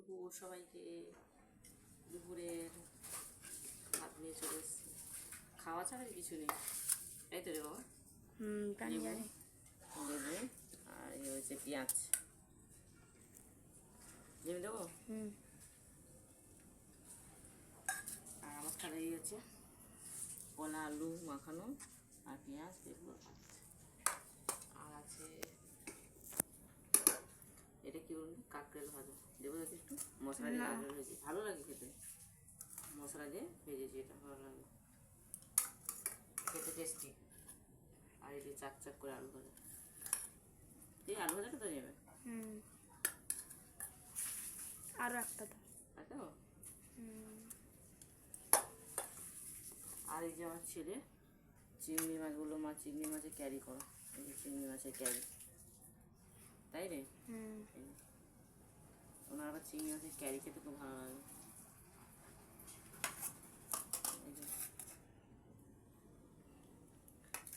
দুপুর সবাইকে দুপুরের ভাত নিয়ে চলে এসেছি। খাওয়া ছাড়া কিছু নেই, তাই তো রে বাবা? জানি জানি। লেবু আর এই হচ্ছে পেঁয়াজ। নেমে দেবো। আর আমার থালা এই আছে কলা আলু মাখানো আর পেঁয়াজ লেবু আর আছে এটা কি বলবো, কাঁকড়েল ভাজা। দেবো যাতে একটু মশলা দিয়ে লাল ভেজে, ভালো লাগে খেতে। মশলা দিয়ে ভেজেছি, এটা ভালো লাগে খেতে, টেস্টি। আর এই যে চাক চাক করে আলু ভাজা, এই আলু ভাজাটা তো নেবে। আরও একটা তো। তাই তো। আর এই যে আমার ছেলে চিংড়ি মাছগুলো, চিংড়ি মাছে ক্যারি করো, এই যে চিংড়ি মাছের ক্যারি, তাই রে? ওনার আবার চিংড়ি মাছের ক্যারি খেতে খুব ভালো লাগে।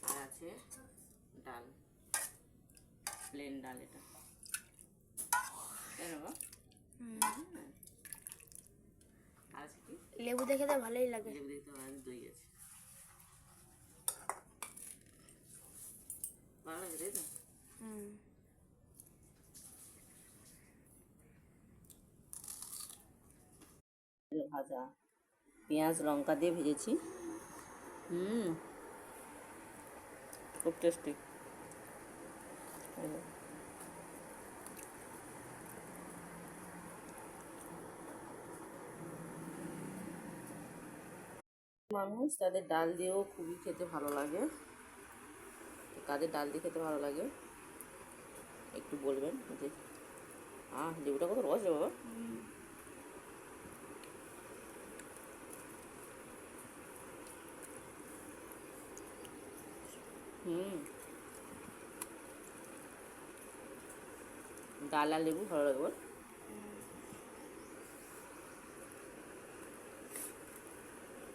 আর আছে ডাল, প্লেন ডাল, এটা তাই না বাবা? আর আছে কি, লেবু দেখে তো ভালোই লাগে। লেবু দেখতে ভালো, দই আছে, ভালো লাগে তাই তো। ভাজা পেঁয়াজ লঙ্কা দিয়ে ভেজেছি, খুব টেস্টি। মানুষ তাদের ডাল দিয়েও খুবই খেতে ভালো লাগে, কাদের ডাল দিয়ে খেতে ভালো লাগে একটু বলবেন। যে লেবুটা কত রস রে বাবা। ডাল আর লেবু ভালো লাগবে।